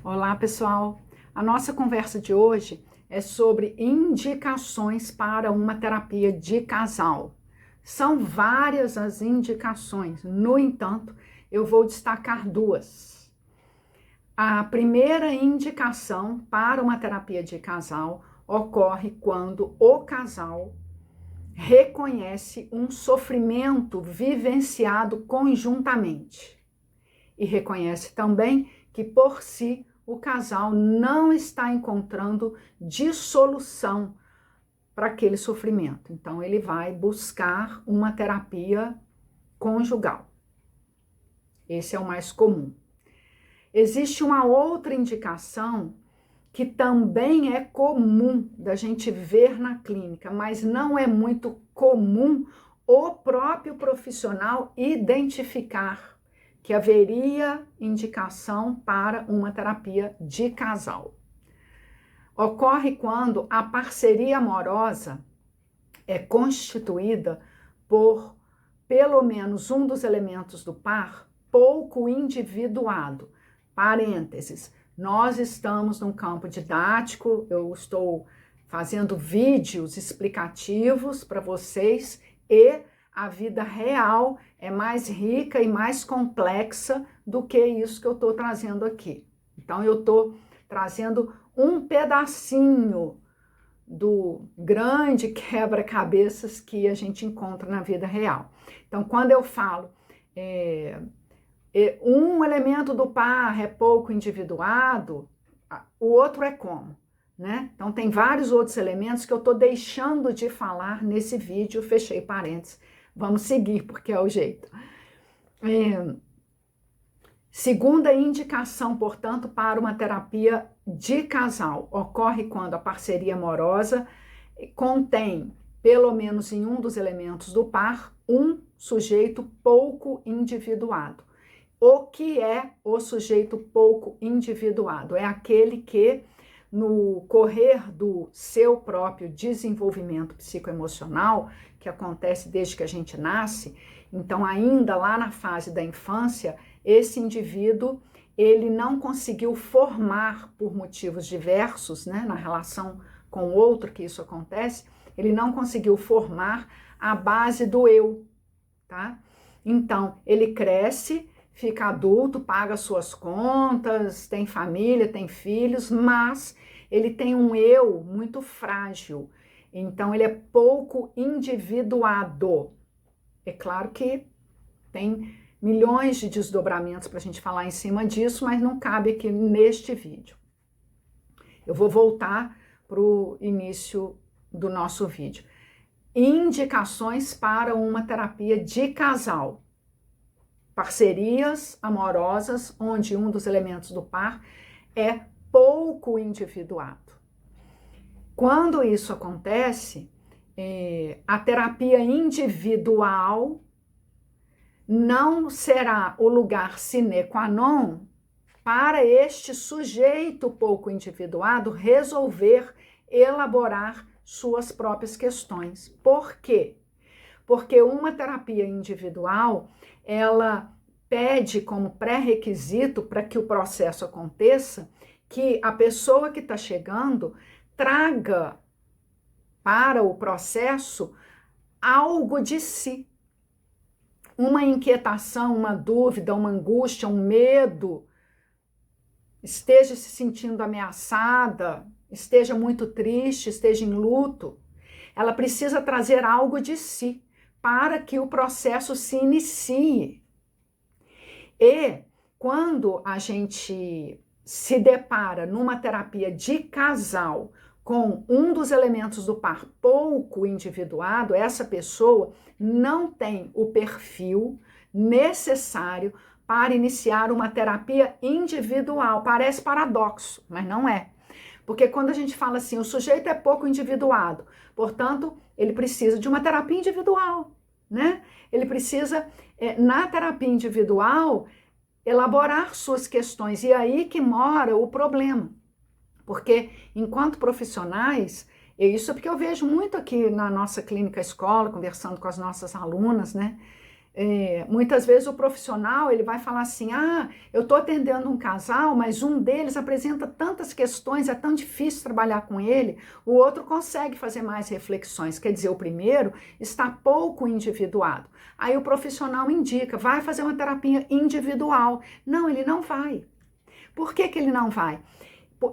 Olá, pessoal! A nossa conversa de hoje é sobre indicações para uma terapia de casal. São várias as indicações, no entanto, eu vou destacar duas. A primeira indicação para uma terapia de casal ocorre quando o casal reconhece um sofrimento vivenciado conjuntamente e reconhece também que, por si, o casal não está encontrando dissolução para aquele sofrimento. Então, ele vai buscar uma terapia conjugal. Esse é o mais comum. Existe uma outra indicação que também é comum da gente ver na clínica, mas não é muito comum o próprio profissional identificar que haveria indicação para uma terapia de casal. Ocorre quando a parceria amorosa é constituída por pelo menos um dos elementos do par pouco individuado. Parênteses, nós estamos num campo didático, eu estou fazendo vídeos explicativos para vocês e a vida real é mais rica e mais complexa do que isso que eu estou trazendo aqui. Então, eu estou trazendo um pedacinho do grande quebra-cabeças que a gente encontra na vida real. Então, quando eu falo um elemento do par é pouco individuado, o outro é como? Né? Então, tem vários outros elementos que eu estou deixando de falar nesse vídeo, fechei parênteses. Vamos seguir, porque é o jeito. Segunda indicação, portanto, para uma terapia de casal, ocorre quando a parceria amorosa contém, pelo menos em um dos elementos do par, um sujeito pouco individuado. O que é o sujeito pouco individuado? É aquele que, no correr do seu próprio desenvolvimento psicoemocional, que acontece desde que a gente nasce, então ainda lá na fase da infância, esse indivíduo, ele não conseguiu formar por motivos diversos, né, na relação com o outro que isso acontece, ele não conseguiu formar a base do eu, tá? Então, ele cresce, fica adulto, paga suas contas, tem família, tem filhos, mas ele tem um eu muito frágil. Então, ele é pouco individuado. É claro que tem milhões de desdobramentos para a gente falar em cima disso, mas não cabe aqui neste vídeo. Eu vou voltar para o início do nosso vídeo. Indicações para uma terapia de casal. Parcerias amorosas, onde um dos elementos do par é pouco individuado. Quando isso acontece, a terapia individual não será o lugar sine qua non para este sujeito pouco individuado resolver elaborar suas próprias questões. Por quê? Porque uma terapia individual, ela pede como pré-requisito para que o processo aconteça que a pessoa que está chegando traga para o processo algo de si. Uma inquietação, uma dúvida, uma angústia, um medo, esteja se sentindo ameaçada, esteja muito triste, esteja em luto. Ela precisa trazer algo de si para que o processo se inicie. E quando a gente se depara numa terapia de casal com um dos elementos do par pouco individuado, essa pessoa não tem o perfil necessário para iniciar uma terapia individual. Parece paradoxo, mas não é. Porque quando a gente fala assim, o sujeito é pouco individuado, portanto, ele precisa de uma terapia individual, né? Ele precisa, na terapia individual, elaborar suas questões. E aí que mora o problema. Porque, enquanto profissionais, e isso é porque eu vejo muito aqui na nossa clínica escola, conversando com as nossas alunas, né? Muitas vezes o profissional ele vai falar assim, eu estou atendendo um casal, mas um deles apresenta tantas questões, é tão difícil trabalhar com ele, o outro consegue fazer mais reflexões, quer dizer, o primeiro está pouco individuado. Aí o profissional indica, vai fazer uma terapia individual. Não, ele não vai. Por que que ele não vai?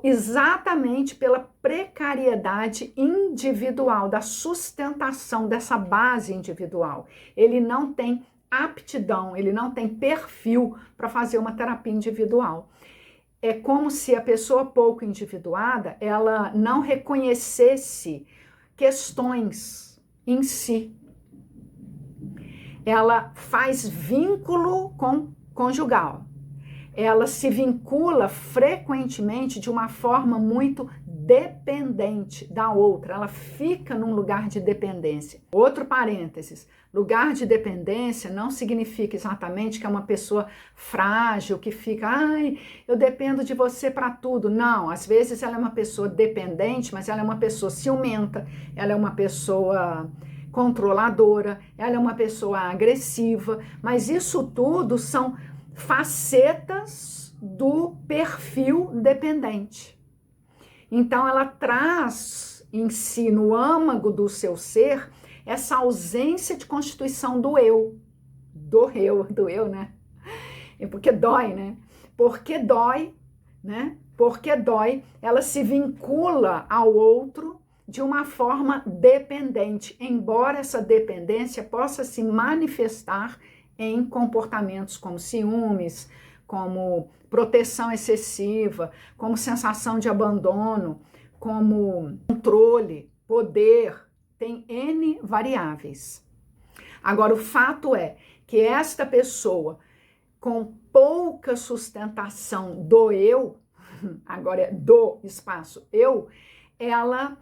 Exatamente pela precariedade individual, da sustentação dessa base individual. Ele não tem aptidão, ele não tem perfil para fazer uma terapia individual. É como se a pessoa pouco individuada, ela não reconhecesse questões em si. Ela faz vínculo conjugal. Ela se vincula frequentemente de uma forma muito dependente da outra, ela fica num lugar de dependência. Outro parênteses, lugar de dependência não significa exatamente que é uma pessoa frágil, que fica, eu dependo de você para tudo. Não, às vezes ela é uma pessoa dependente, mas ela é uma pessoa ciumenta, ela é uma pessoa controladora, ela é uma pessoa agressiva, mas isso tudo são facetas do perfil dependente. Então ela traz em si, no âmago do seu ser, essa ausência de constituição do eu, né? Porque dói, né? Porque dói, né? Porque dói, ela se vincula ao outro de uma forma dependente, embora essa dependência possa se manifestar em comportamentos como ciúmes, como proteção excessiva, como sensação de abandono, como controle, poder, tem N variáveis. Agora, o fato é que esta pessoa com pouca sustentação do eu, agora é do espaço eu, ela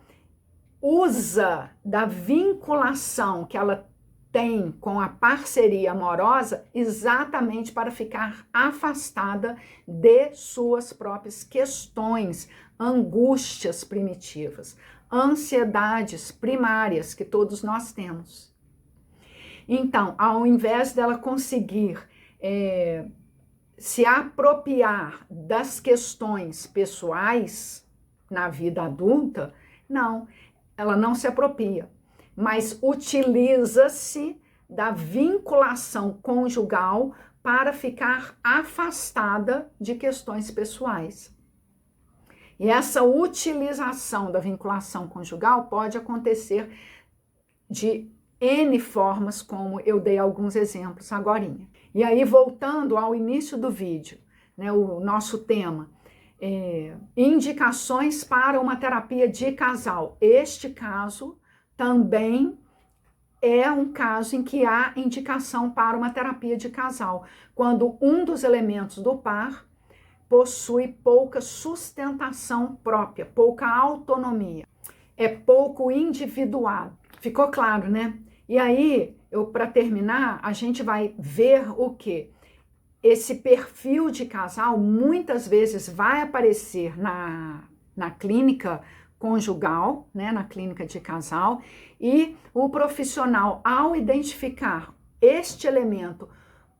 usa da vinculação que ela tem com a parceria amorosa exatamente para ficar afastada de suas próprias questões, angústias primitivas, ansiedades primárias que todos nós temos. Então, ao invés dela conseguir se apropriar das questões pessoais na vida adulta, não, ela não se apropria, mas utiliza-se da vinculação conjugal para ficar afastada de questões pessoais. E essa utilização da vinculação conjugal pode acontecer de N formas, como eu dei alguns exemplos agorinha. E aí, voltando ao início do vídeo, né, o nosso tema, indicações para uma terapia de casal. Este caso também é um caso em que há indicação para uma terapia de casal, quando um dos elementos do par possui pouca sustentação própria, pouca autonomia, é pouco individuado. Ficou claro, né? E aí, para terminar, a gente vai ver o quê? Esse perfil de casal muitas vezes vai aparecer na clínica conjugal, né, na clínica de casal, e o profissional, ao identificar este elemento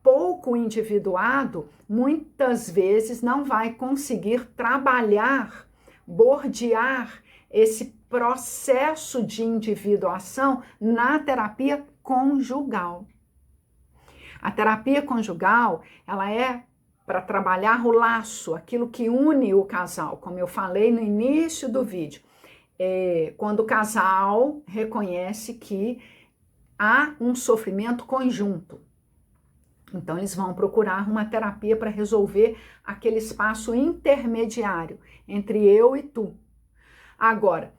pouco individuado, muitas vezes não vai conseguir trabalhar, bordear esse processo de individuação na terapia conjugal. A terapia conjugal, ela é para trabalhar o laço, aquilo que une o casal, como eu falei no início do vídeo. Quando o casal reconhece que há um sofrimento conjunto. Então, eles vão procurar uma terapia para resolver aquele espaço intermediário entre eu e tu. Agora,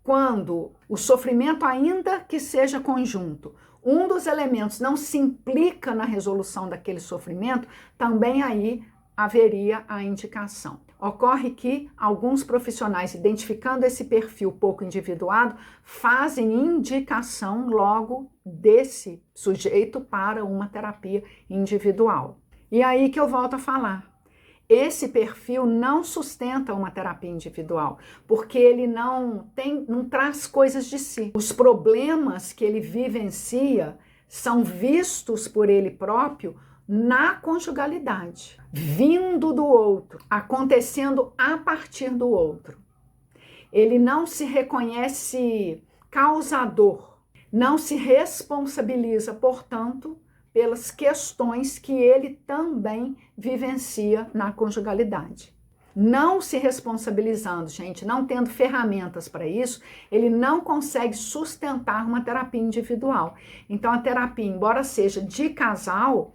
quando o sofrimento, ainda que seja conjunto, um dos elementos não se implica na resolução daquele sofrimento, também aí haveria a indicação. Ocorre que alguns profissionais, identificando esse perfil pouco individuado, fazem indicação logo desse sujeito para uma terapia individual. E aí que eu volto a falar. Esse perfil não sustenta uma terapia individual, porque ele não traz coisas de si. Os problemas que ele vivencia são vistos por ele próprio na conjugalidade, vindo do outro, acontecendo a partir do outro. Ele não se reconhece causador, não se responsabiliza, portanto, pelas questões que ele também vivencia na conjugalidade. Não se responsabilizando, gente, não tendo ferramentas para isso, ele não consegue sustentar uma terapia individual. Então, a terapia, embora seja de casal,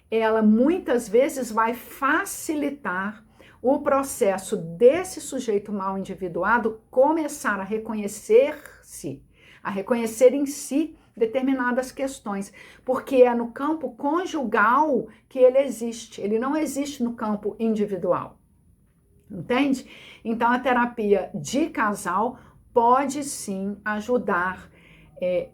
ela muitas vezes vai facilitar o processo desse sujeito mal individuado começar a reconhecer-se, a reconhecer em si determinadas questões, porque é no campo conjugal que ele existe, ele não existe no campo individual. Entende? Então, a terapia de casal pode sim ajudar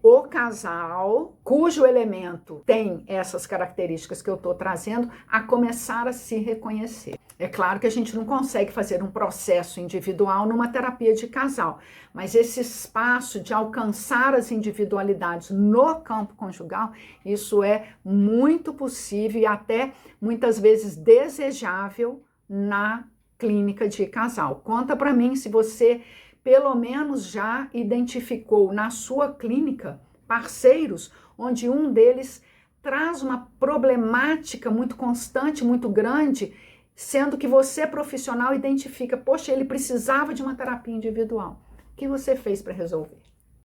o casal, cujo elemento tem essas características que eu estou trazendo, a começar a se reconhecer. É claro que a gente não consegue fazer um processo individual numa terapia de casal, mas esse espaço de alcançar as individualidades no campo conjugal, isso é muito possível e até muitas vezes desejável na clínica de casal. Conta para mim se você pelo menos já identificou na sua clínica parceiros onde um deles traz uma problemática muito constante, muito grande, sendo que você, profissional, identifica, poxa, ele precisava de uma terapia individual. O que você fez para resolver?